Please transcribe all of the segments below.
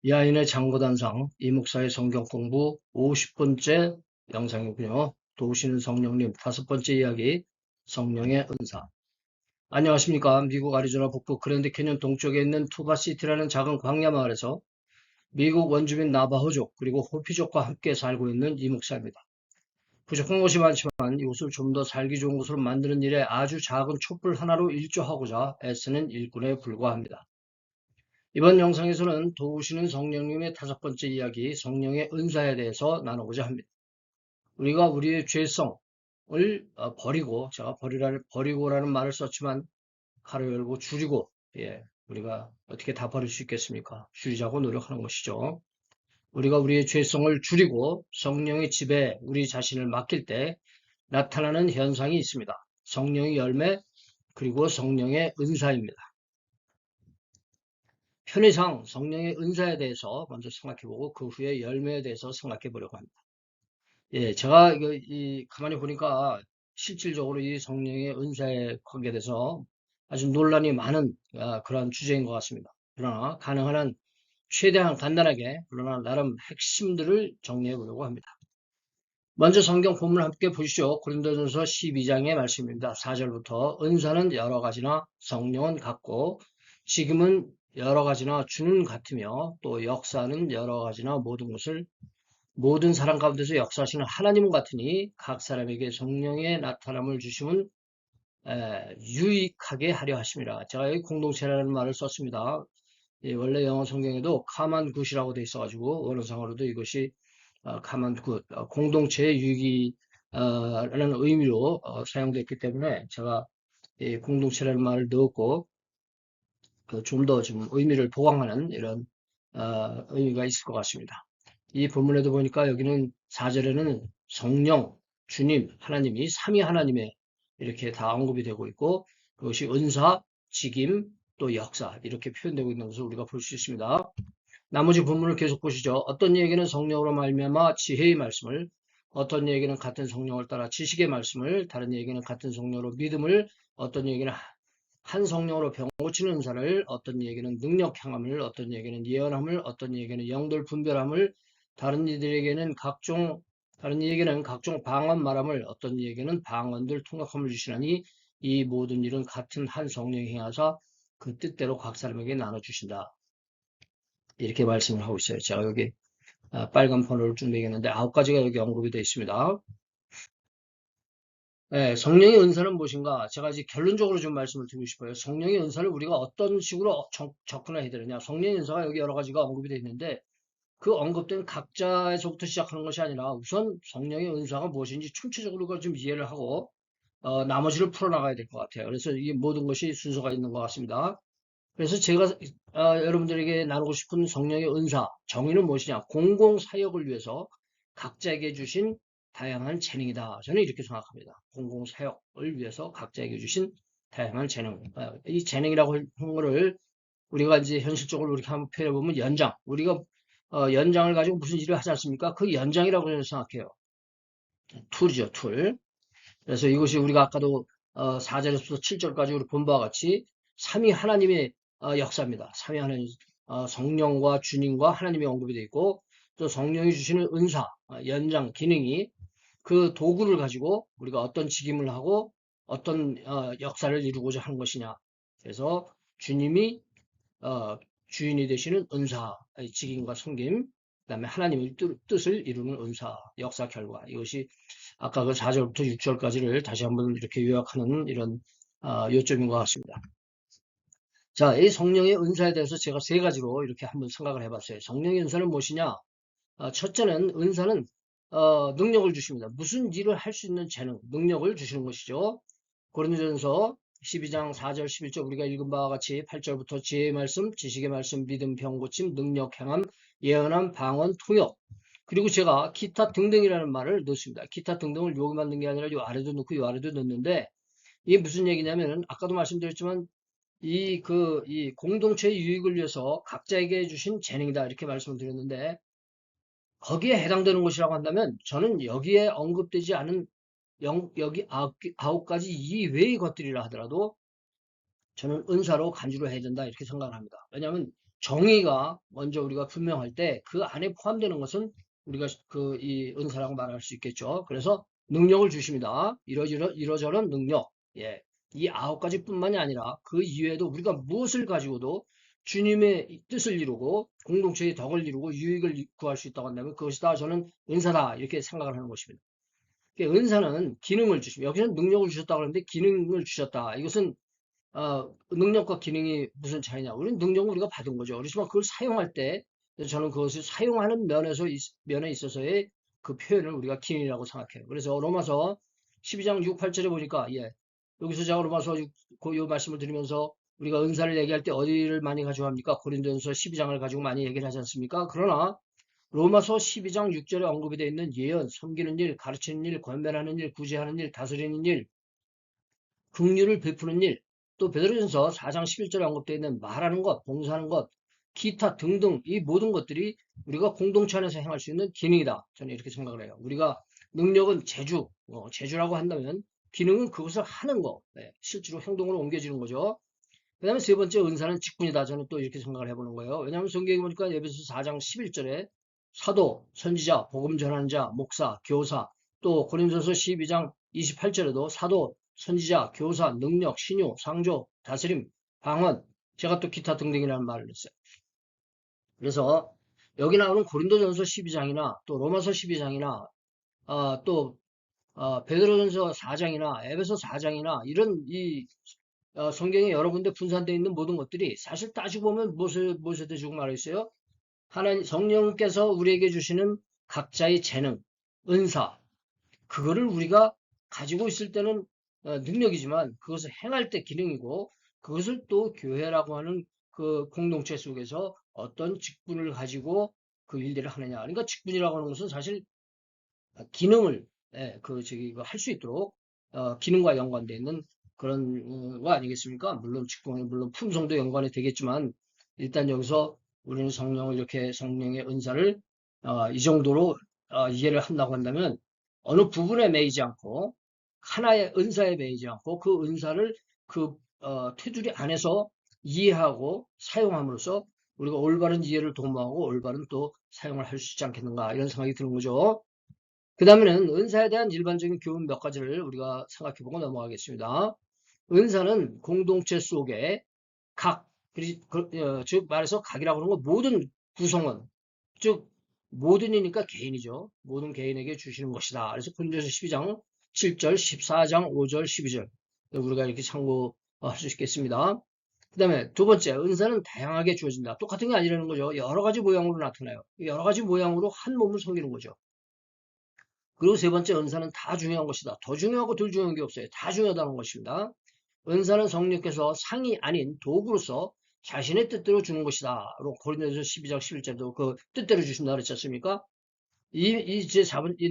야인의 장고단상 이목사의 성경 공부 50번째 영상이고요. 도우시는 성령님 5번째 이야기 성령의 은사. 안녕하십니까. 미국 애리조나 북부 그랜드 캐년 동쪽에 있는 투바시티라는 작은 광야 마을에서 미국 원주민 나바호족 그리고 호피족과 함께 살고 있는 이목사입니다. 부족한 것이 많지만 이곳을 좀 더 살기 좋은 곳으로 만드는 일에 아주 작은 촛불 하나로 일조하고자 애쓰는 일꾼에 불과합니다. 이번 영상에서는 도우시는 성령님의 5번째 이야기, 성령의 은사에 대해서 나누고자 합니다. 우리가 우리의 죄성을 버리고, 제가 버리고라는 말을 썼지만, 가로 열고 줄이고, 우리가 어떻게 다 버릴 수 있겠습니까? 줄이자고 노력하는 것이죠. 우리가 우리의 죄성을 줄이고 성령의 지배에 우리 자신을 맡길 때 나타나는 현상이 있습니다. 성령의 열매, 그리고 성령의 은사입니다. 편의상 성령의 은사에 대해서 먼저 생각해보고 그 후에 열매에 대해서 생각해보려고 합니다. 제가 가만히 보니까 실질적으로 이 성령의 은사에 관계돼서 아주 논란이 많은 그런 주제인 것 같습니다. 그러나 가능한 한 최대한 간단하게 그러나 나름 핵심들을 정리해 보려고 합니다. 먼저 성경 본문 함께 보시죠. 고린도전서 12장의 말씀입니다. 4절부터 은사는 여러 가지나 성령은 같고 지금은 여러 가지나 주는 같으며 또 역사는 여러 가지나 모든 사람 가운데서 역사하시는 하나님은 같으니 각 사람에게 성령의 나타남을 주심은 유익하게 하려 하심이라. 제가 여기 공동체라는 말을 썼습니다. 원래 영어 성경에도 common good이라고 돼 있어가지고 원어상으로도 이것이 common good, 공동체의 유익이라는 의미로 사용됐기 때문에 제가 공동체라는 말을 넣었고 좀 더 좀 의미를 보강하는 이런 의미가 있을 것 같습니다. 이 본문에도 보니까 여기는 4절에는 성령, 주님, 하나님이 삼위 하나님의 이렇게 다 언급이 되고 있고 그것이 은사, 직임, 또 역사 이렇게 표현되고 있는 것을 우리가 볼 수 있습니다. 나머지 본문을 계속 보시죠. 어떤 얘기는 성령으로 말미암아 지혜의 말씀을, 어떤 얘기는 같은 성령을 따라 지식의 말씀을, 다른 얘기는 같은 성령으로 믿음을, 어떤 얘기는 한 성령으로 병 고치는 은사를, 어떤 얘기는 능력 향함을, 어떤 얘기는 예언함을, 어떤 얘기는 영들 분별함을, 다른 이에게는 각종 방언 말함을, 어떤 얘기는 방언들 통역함을 주시나니 이 모든 일은 같은 한 성령이 행하사 그 뜻대로 각 사람에게 나눠주신다. 이렇게 말씀을 하고 있어요. 제가 여기 빨간 번호를 좀 매겼는데 9가지가 여기 언급이 되어 있습니다. 성령의 은사는 무엇인가? 제가 이제 결론적으로 좀 말씀을 드리고 싶어요. 성령의 은사를 우리가 어떤 식으로 접근해야 되느냐? 성령의 은사가 여기 여러 가지가 언급이 되어 있는데 그 언급된 각자에서부터 시작하는 것이 아니라 우선 성령의 은사가 무엇인지 총체적으로 그걸 좀 이해를 하고 나머지를 풀어나가야 될 것 같아요. 그래서 이 모든 것이 순서가 있는 것 같습니다. 그래서 제가 여러분들에게 나누고 싶은 성령의 은사, 정의는 무엇이냐? 공공사역을 위해서 각자에게 주신 다양한 재능이다. 저는 이렇게 생각합니다. 공공사역을 위해서 각자에게 주신 다양한 재능. 이 재능이라고 하는 거를 우리가 이제 현실적으로 이렇게 한번 표현해보면 연장. 우리가 연장을 가지고 무슨 일을 하지 않습니까? 그 연장이라고 저는 생각해요. 툴이죠, 툴. 그래서 이것이 우리가 아까도 4절에서 7절까지 우리 본 바와 같이 삼위 하나님의 역사입니다. 삼위 하나님 성령과 주님과 하나님의 언급이 되어 있고 또 성령이 주시는 은사, 연장, 기능이 그 도구를 가지고 우리가 어떤 직임을 하고 어떤 역사를 이루고자 하는 것이냐. 그래서 주님이 주인이 되시는 은사, 직임과 섬김, 그다음에 하나님의 뜻을 이루는 은사, 역사 결과 이것이 아까 그 4절부터 6절까지를 다시 한번 이렇게 요약하는 이런 요점인 것 같습니다. 자, 이 성령의 은사에 대해서 제가 3가지로 이렇게 한번 생각을 해봤어요. 성령의 은사는 무엇이냐? 첫째는 은사는 능력을 주십니다. 무슨 일을 할 수 있는 재능, 능력을 주시는 것이죠. 고린도전서 12장 4절 11절 우리가 읽은 바와 같이 8절부터 지혜의 말씀, 지식의 말씀, 믿음, 병고침, 능력, 행함, 예언함, 방언, 통역 그리고 제가 기타 등등이라는 말을 넣습니다. 기타 등등을 여기만 넣은 게 아니라 요 아래도 넣고 요 아래도 넣는데 이게 무슨 얘기냐면은 아까도 말씀드렸지만 이 공동체의 유익을 위해서 각자에게 주신 재능이다 이렇게 말씀을 드렸는데 거기에 해당되는 것이라고 한다면 저는 여기에 언급되지 않은 여기 9가지 이외의 것들이라 하더라도 저는 은사로 간주를 해야 된다 이렇게 생각을 합니다. 왜냐하면 정의가 먼저 우리가 분명할 때 그 안에 포함되는 것은 우리가 이 은사라고 말할 수 있겠죠. 그래서 능력을 주십니다. 이러저런 능력. 예. 이 9가지뿐만이 아니라 그 이외에도 우리가 무엇을 가지고도 주님의 뜻을 이루고 공동체의 덕을 이루고 유익을 구할 수 있다고 한다면 그것이 다 저는 은사다 이렇게 생각을 하는 것입니다. 은사는 기능을 주십니다. 여기서는 능력을 주셨다고 하는데 기능을 주셨다. 이것은 능력과 기능이 무슨 차이냐? 우리는 능력을 우리가 받은 거죠. 그렇지만 그걸 사용할 때 저는 그것을 사용하는 면에 있어서의 그 표현을 우리가 기능이라고 생각해요. 그래서 로마서 12장 6, 8절에 보니까 여기서 제가 로마서 요 말씀을 드리면서 우리가 은사를 얘기할 때 어디를 많이 가지고 합니까? 고린도전서 12장을 가지고 많이 얘기를 하지 않습니까? 그러나 로마서 12장 6절에 언급이 되어 있는 예언, 섬기는 일, 가르치는 일, 권면하는 일, 구제하는 일, 다스리는 일, 긍휼을 베푸는 일, 또 베드로전서 4장 11절에 언급되어 있는 말하는 것, 봉사하는 것, 기타 등등 이 모든 것들이 우리가 공동체 안에서 행할 수 있는 기능이다. 저는 이렇게 생각을 해요. 우리가 능력은 제주라고 한다면 기능은 그것을 하는 거, 실제로 행동으로 옮겨지는 거죠. 그 다음에 세 번째 은사는 직분이다. 저는 또 이렇게 생각을 해보는 거예요. 왜냐하면 성경에 보니까 에베소서 4장 11절에 사도, 선지자, 복음 전하는 자, 목사, 교사, 또 고린도서 12장 28절에도 사도, 선지자, 교사, 능력, 신유, 상조, 다스림, 방언, 제가 또 기타 등등이라는 말을 했어요. 그래서 여기 나오는 고린도전서 12장이나 또 로마서 12장이나 또 베드로전서 4장이나 에베소 4장이나 이런 성경에 여러 군데 분산되어 있는 모든 것들이 사실 따지고 보면 무엇에 대주고 말했어요? 하나님 성령께서 우리에게 주시는 각자의 재능, 은사, 그거를 우리가 가지고 있을 때는 능력이지만 그것을 행할 때 기능이고 그것을 또 교회라고 하는 그 공동체 속에서 어떤 직분을 가지고 그 일들을 하느냐. 그러니까 직분이라고 하는 것은 사실 기능을 할 수 있도록 기능과 연관되어 있는 그런 거 아니겠습니까? 물론 직분이 물론 품성도 연관이 되겠지만 일단 여기서 우리는 성령을 이렇게 성령의 은사를 이 정도로 이해를 한다고 한다면 어느 부분에 매이지 않고 하나의 은사에 매이지 않고 그 은사를 그 테두리 안에서 이해하고 사용함으로써 우리가 올바른 이해를 도모하고 올바른 또 사용을 할 수 있지 않겠는가 이런 생각이 드는 거죠. 그 다음에는 은사에 대한 일반적인 교훈 몇 가지를 우리가 생각해보고 넘어가겠습니다. 은사는 공동체 속에 각, 즉 말해서 각이라고 하는 건 모든 구성원, 즉 모든이니까 개인이죠. 모든 개인에게 주시는 것이다. 그래서 고린도서 12장 7절, 14장 5절, 12절 우리가 이렇게 참고할 수 있겠습니다. 그 다음에 두 번째, 은사는 다양하게 주어진다. 똑같은 게 아니라는 거죠. 여러 가지 모양으로 나타나요. 여러 가지 모양으로 한 몸을 섬기는 거죠. 그리고 세 번째, 은사는 다 중요한 것이다. 더 중요하고 덜 중요한 게 없어요. 다 중요하다는 것입니다. 은사는 성령께서 상이 아닌 도구로서 자신의 뜻대로 주는 것이다. 고린도서 12장 11절도 그 뜻대로 주신다 그랬지 않습니까? 이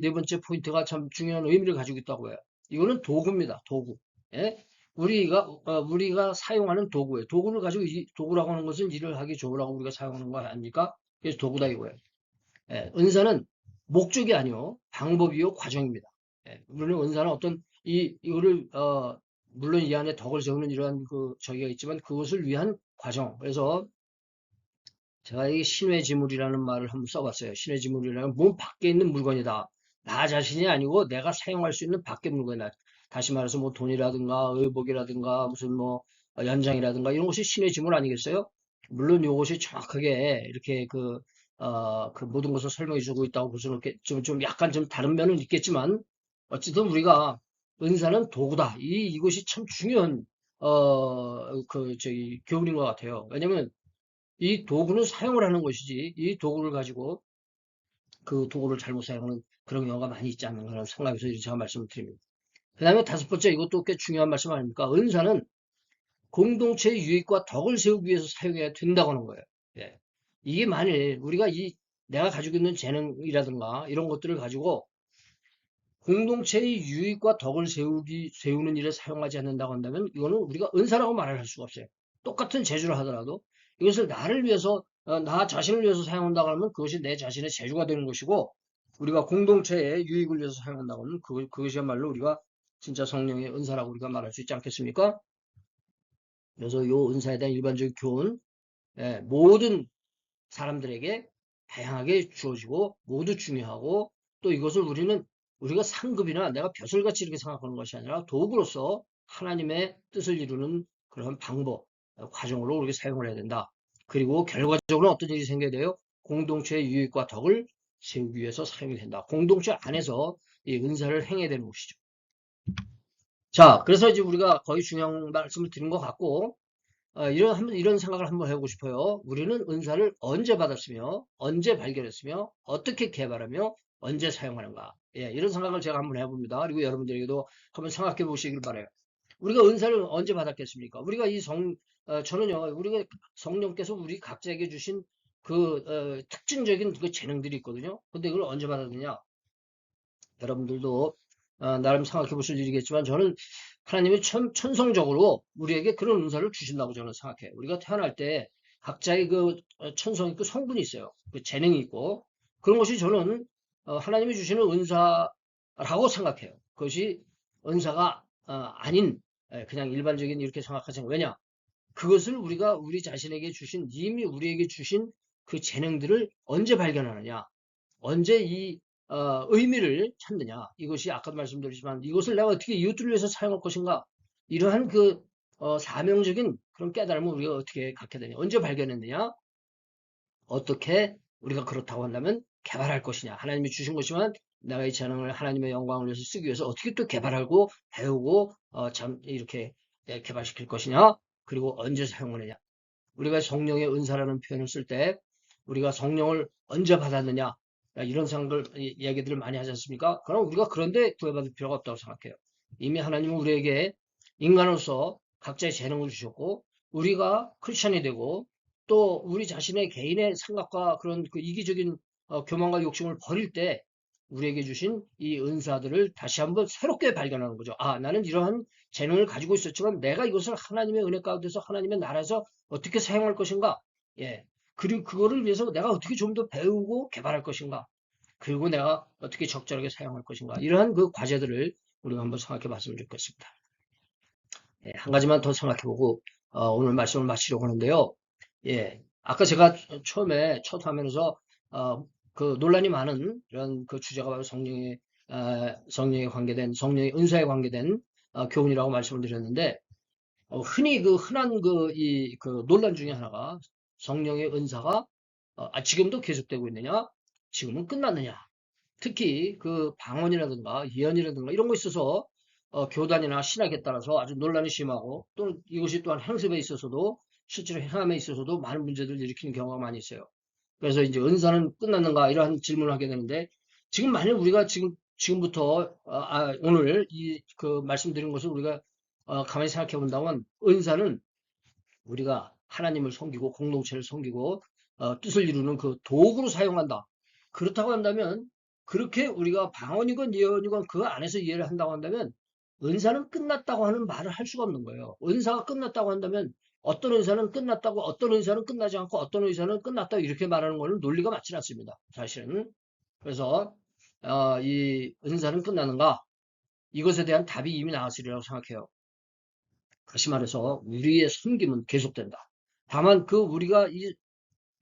네 번째 포인트가 참 중요한 의미를 가지고 있다고 해요. 이거는 도구입니다. 도구. 예? 우리가 사용하는 도구예요. 도구를 가지고 도구라고 하는 것은 일을 하기 좋으라고 우리가 사용하는 거 아닙니까? 그래서 도구다 이거예요. 예, 은사는 목적이 아니요 방법이요 과정입니다. 예, 물론 은사는 어떤 이거를 물론 이 안에 덕을 세우는 이러한 그 저기가 있지만 그것을 위한 과정. 그래서 제가 이 신의 지물이라는 말을 한번 써봤어요. 신의 지물이라는 몸 밖에 있는 물건이다. 나 자신이 아니고 내가 사용할 수 있는 밖에 물건이다. 다시 말해서 뭐 돈이라든가 의복이라든가 무슨 뭐 연장이라든가 이런 것이 신의 지물 아니겠어요? 물론 이것이 정확하게 이렇게 그 모든 것을 설명해 주고 있다고 볼 수는 없겠, 좀 약간 좀 다른 면은 있겠지만 어쨌든 우리가 은사는 도구다. 이것이 참 중요한 교훈인 것 같아요. 왜냐면 이 도구는 사용을 하는 것이지 이 도구를 가지고 그 도구를 잘못 사용하는 그런 경우가 많이 있지 않는가 생각해서 제가 말씀을 드립니다. 그 다음에 다섯 번째 이것도 꽤 중요한 말씀 아닙니까? 은사는 공동체의 유익과 덕을 세우기 위해서 사용해야 된다고 하는 거예요. 예. 이게 만일 우리가 내가 가지고 있는 재능이라든가 이런 것들을 가지고 공동체의 유익과 덕을 세우는 일에 사용하지 않는다고 한다면 이거는 우리가 은사라고 말할 수가 없어요. 똑같은 재주를 하더라도 이것을 나를 위해서, 나 자신을 위해서 사용한다고 하면 그것이 내 자신의 재주가 되는 것이고 우리가 공동체의 유익을 위해서 사용한다고 하면 그것이야말로 우리가 진짜 성령의 은사라고 우리가 말할 수 있지 않겠습니까? 그래서 이 은사에 대한 일반적인 교훈, 모든 사람들에게 다양하게 주어지고 모두 중요하고 또 이것을 우리가 상급이나 내가 벼슬같이 이렇게 생각하는 것이 아니라 도구로서 하나님의 뜻을 이루는 그런 방법, 과정으로 우리가 사용을 해야 된다. 그리고 결과적으로 어떤 일이 생겨야 돼요? 공동체의 유익과 덕을 세우기 위해서 사용이 된다. 공동체 안에서 이 은사를 행해야 되는 것이죠. 자, 그래서 이제 우리가 거의 중요한 말씀을 드린 것 같고, 이런 생각을 한번 해보고 싶어요. 우리는 은사를 언제 받았으며, 언제 발견했으며, 어떻게 개발하며, 언제 사용하는가. 예, 이런 생각을 제가 한번 해봅니다. 그리고 여러분들에게도 한번 생각해 보시길 바라요. 우리가 은사를 언제 받았겠습니까? 저는요, 우리가 성령께서 우리 각자에게 주신 특징적인 그 재능들이 있거든요. 근데 그걸 언제 받았느냐? 여러분들도 나름 생각해 보실 일이겠지만 저는 하나님이 천성적으로 우리에게 그런 은사를 주신다고 저는 생각해요. 우리가 태어날 때 각자의 천성 있고 성분이 있어요. 그 재능이 있고 그런 것이 저는 하나님이 주시는 은사라고 생각해요. 그것이 은사가 아닌 그냥 일반적인 이렇게 생각하지 않아요. 왜냐? 그것을 우리가 이미 우리에게 주신 그 재능들을 언제 발견하느냐? 언제 의미를 찾느냐. 이것이 아까 말씀드렸지만 이것을 내가 어떻게 이웃들을 위해서 사용할 것인가. 이러한 사명적인 그런 깨달음을 우리가 어떻게 갖게 되냐. 언제 발견했느냐. 어떻게 우리가 그렇다고 한다면 개발할 것이냐. 하나님이 주신 것이지만 내가 이 재능을 하나님의 영광을 위해서 쓰기 위해서 어떻게 또 개발하고 배우고 이렇게 개발시킬 것이냐. 그리고 언제 사용하느냐. 우리가 성령의 은사라는 표현을 쓸 때 우리가 성령을 언제 받았느냐 이런 얘기들을 많이 하지 않습니까? 그럼 우리가 그런데 구애받을 필요가 없다고 생각해요. 이미 하나님은 우리에게 인간으로서 각자의 재능을 주셨고 우리가 크리스천이 되고 또 우리 자신의 개인의 생각과 그런 그 이기적인 교만과 욕심을 버릴 때 우리에게 주신 이 은사들을 다시 한번 새롭게 발견하는 거죠. 아, 나는 이러한 재능을 가지고 있었지만 내가 이것을 하나님의 은혜 가운데서 하나님의 나라에서 어떻게 사용할 것인가? 예. 그리고 그거를 위해서 내가 어떻게 좀 더 배우고 개발할 것인가? 그리고 내가 어떻게 적절하게 사용할 것인가? 이러한 그 과제들을 우리가 한번 생각해 봤으면 좋겠습니다. 예, 한 가지만 더 생각해 보고 오늘 말씀을 마치려고 하는데요. 예. 아까 제가 처음에 첫 화면에서 그 논란이 많은 이런 그 주제가 바로 성령의 은사에 관계된 교훈이라고 말씀을 드렸는데 흔히 흔한 논란 중에 하나가 성령의 은사가 지금도 계속되고 있느냐? 지금은 끝났느냐? 특히 그 방언이라든가 예언이라든가 이런 거 있어서 교단이나 신학에 따라서 아주 논란이 심하고 또 이것이 또한 행습에 있어서도 실제로 행함에 있어서도 많은 문제들을 일으키는 경우가 많이 있어요. 그래서 이제 은사는 끝났는가 이러한 질문을 하게 되는데 지금 만약 우리가 지금부터 오늘 말씀드린 것을 우리가 가만히 생각해 본다면 은사는 우리가 하나님을 섬기고 공동체를 섬기고 뜻을 이루는 그 도구로 사용한다. 그렇다고 한다면 그렇게 우리가 방언이건 예언이건 그 안에서 이해를 한다고 한다면 은사는 끝났다고 하는 말을 할 수가 없는 거예요. 은사가 끝났다고 한다면 어떤 은사는 끝났다고 어떤 은사는 끝나지 않고 어떤 은사는 끝났다고 이렇게 말하는 것은 논리가 맞지 않습니다. 사실은. 그래서 이 은사는 끝나는가? 이것에 대한 답이 이미 나왔으리라고 생각해요. 다시 말해서 우리의 섬김은 계속된다. 다만 우리가 이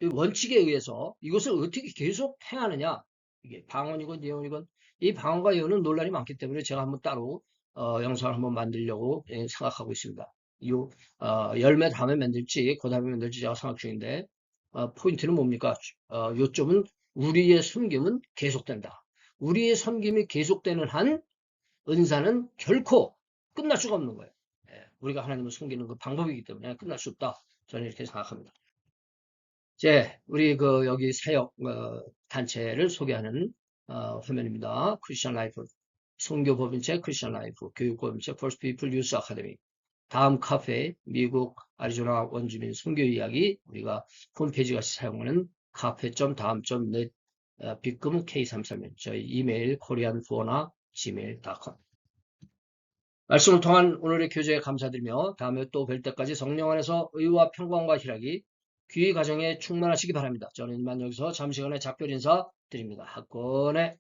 원칙에 의해서 이것을 어떻게 계속 행하느냐. 이게 방언이건 예언이건 이 방언과 예언은 논란이 많기 때문에 제가 한번 따로 영상을 한번 만들려고 생각하고 있습니다. 열매 다음에 만들지 그 다음에 만들지 제가 생각 중인데 포인트는 뭡니까? 요점은 우리의 섬김은 계속된다. 우리의 섬김이 계속되는 한 은사는 결코 끝날 수가 없는 거예요. 우리가 하나님을 섬기는 그 방법이기 때문에 끝날 수 없다. 저는 이렇게 생각합니다. 이제 우리 여기 사역 단체를 소개하는 화면입니다. 크리스천 라이프 선교법인체 크리스천 라이프 교육법인체 퍼스트 피플 유스 아카데미 다음 카페 미국 아리조나 원주민 선교 이야기 우리가 홈페이지 같이 사용하는 카페.다음.net 빅금 K33 저희 이메일 koreanfuona gmail.com 말씀을 통한 오늘의 교제에 감사드리며 다음에 또 뵐 때까지 성령 안에서 의와 평강과 희락이 귀의 가정에 충만하시기 바랍니다. 저는 이만 여기서 잠시간의 작별 인사 드립니다. 학권의